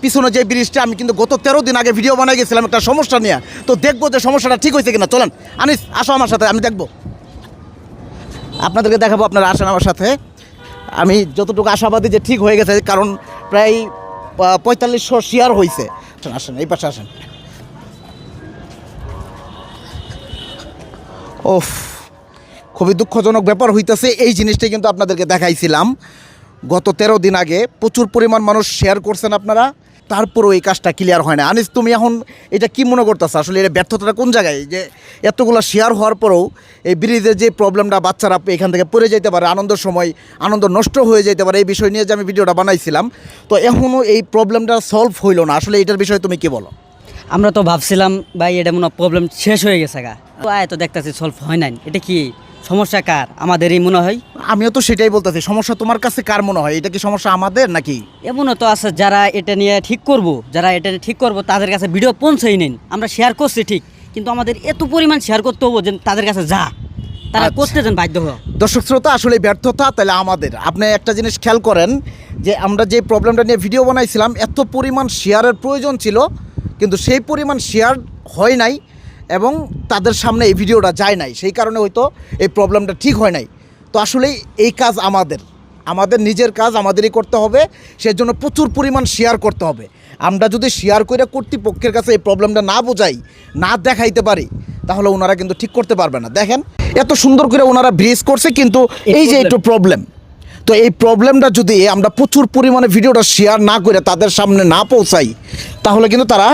পিছনে যে ব্রিজটা আমি কিন্তু গত 13 দিন আগে ভিডিও বানাই গেছিলাম একটা সমস্যা নিয়ে, তো দেখবো যে সমস্যাটা ঠিক হয়েছে কিনা। চলেন আনিস, আসো আমার সাথে, আমি দেখবো, আপনাদেরকে দেখাবো, আপনারা আসেন আমার সাথে। আমি যতটুকু আশাবাদী যে ঠিক হয়ে গেছে, কারণ প্রায় 4500 শেয়ার হয়েছে। আসেন এই পাশে আসেন। ওফ, খুবই দুঃখজনক ব্যাপার হইতেছে। এই জিনিসটাই কিন্তু আপনাদেরকে দেখাইছিলাম গত 13 দিন আগে। প্রচুর পরিমাণ মানুষ শেয়ার করছেন আপনারা, তারপরেও এই কাজটা ক্লিয়ার হয় না। আনিস, তুমি এখন এটা কি মনে করতেছো, আসলে এর ব্যর্থতাটা কোন জায়গায়? যে এতগুলো শেয়ার হওয়ার পরেও এই ব্রিজের যে প্রবলেমটা, বাচ্চারা এখান থেকে পড়ে যেতে পারে, আনন্দের সময় আনন্দ নষ্ট হয়ে যেতে পারে, এই বিষয় নিয়ে যে আমি ভিডিওটা বানাইছিলাম, তো এখনও এই প্রবলেমটা সলভ হইল না। আসলে এটার বিষয়ে তুমি কি বলো? আমরা তো ভাবছিলাম ভাই এটা মনে প্রবলেম শেষ হয়ে গেছে গা, তো তো দেখতেছি সলভ হয় নাই। এটা কি সমস্যা কার? আমাদেরই মনে হয়। আমিও তো সেটাই বলতেছি, সমস্যা তোমার কাছে কার মনে হয়? এটা কি সমস্যা আমাদের নাকি? এমনও তো আছে যারা এটা নিয়ে ঠিক করব তাদের কাছে ভিডিও পৌঁছেই নেন। আমরা শেয়ার করছি ঠিক, কিন্তু আমাদের এত পরিমাণ শেয়ার করতে হবো যে তাদের কাছে তারা করতে যান বাধ্য হয়। দর্শক শ্রোতা, আসলে ব্যর্থতা তাহলে আমাদের। আপনি একটা জিনিস খেয়াল করেন যে আমরা যে প্রবলেমটা নিয়ে ভিডিও বানাইছিলাম, এত পরিমাণ শেয়ারের প্রয়োজন ছিল, কিন্তু সেই পরিমাণ শেয়ার হয় নাই এবং তাদের সামনে এই ভিডিওটা যায় নাই, সেই কারণে হয়তো এই প্রবলেমটা ঠিক হয় নাই। তো আসলেই এই কাজ আমাদের নিজের কাজ আমাদেরই করতে হবে, সেজন্য প্রচুর পরিমাণ শেয়ার করতে হবে। আমরা যদি শেয়ার করে কর্তৃপক্ষের কাছে এই প্রবলেমটা না বোঝাই, না দেখাইতে পারি, তাহলে ওনারা কিন্তু ঠিক করতে পারবে না। দেখেন এত সুন্দর করে ওনারা ব্রিজ করছে, কিন্তু এই যে একটু প্রবলেম, তো এই প্রবলেমটা যদি আমরা প্রচুর পরিমাণে ভিডিওটা শেয়ার না করে তাদের সামনে না পৌঁছাই, তাহলে কিন্তু তারা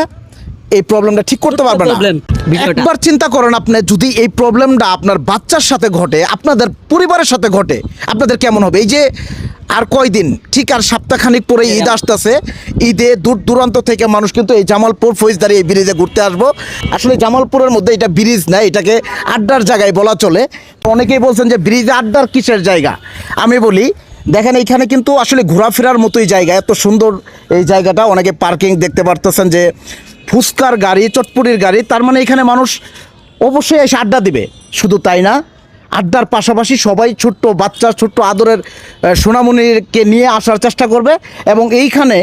এই প্রবলেমটা ঠিক করতে পারবে না। একবার চিন্তা করেন, আপনি যদি এই প্রবলেমটা আপনার বাচ্চার সাথে ঘটে, আপনাদের পরিবারের সাথে ঘটে, আপনাদের কেমন হবে? এই যে আর কয়দিন, ঠিক আর সপ্তাহখানিক পরে ঈদ আসতেছে। ঈদে দূর দূরান্ত থেকে মানুষ কিন্তু এই জামালপুর ফৌজদারি এই ব্রিজে ঘুরতে আসবো। আসলে জামালপুরের মধ্যে এটা ব্রিজ না, এটাকে আড্ডার জায়গায় বলা চলে। অনেকেই বলছেন যে ব্রিজে আড্ডার কিসের জায়গা? আমি বলি, দেখেন এইখানে কিন্তু আসলে ঘোরাফেরার মতোই জায়গা, এত সুন্দর এই জায়গাটা। অনেকে পার্কিং দেখতে পারতেছেন, যে ফুচকার গাড়ি, চটপটির গাড়ি, তার মানে এখানে মানুষ অবশ্যই এসে আড্ডা দিবে। শুধু তাই না, আড্ডার পাশাপাশি সবাই ছোট্ট বাচ্চা, ছোট্ট আদরের সোনামণিকে নিয়ে আসার চেষ্টা করবে। এবং এইখানে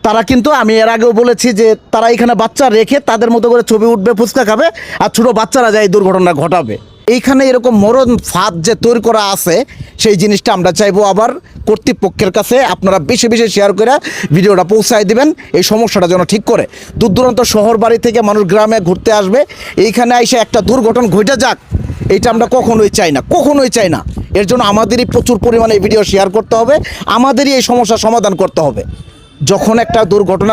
তারা কিন্তু, আমি এর আগেও বলেছি যে তারা এখানে বাচ্চা রেখে তাদের মতো করে ছবি উঠবে, ফুচকা খাবে, আর ছোটো বাচ্চারা যায় দুর্ঘটনা ঘটাবে। এইখানে এরকম মরণ ফাঁদ যে তৈরি করা আছে, সেই জিনিসটা আমরা চাইবো আবার কর্তৃপক্ষের কাছে আপনারা বেশি বেশি শেয়ার করে ভিডিওটা পৌঁছায় দিবেন, এই সমস্যাটা যেন ঠিক করে। দূর দূরান্ত শহর বাড়ি থেকে মানুষ গ্রামে ঘুরতে আসবে, এইখানে এসে একটা দুর্ঘটনা ঘটে যাক, এইটা আমরা কখনোই চাই না। এর জন্য আমাদেরই প্রচুর পরিমাণে এই ভিডিও শেয়ার করতে হবে, আমাদেরই এই সমস্যার সমাধান করতে হবে। যখন একটা দুর্ঘটনা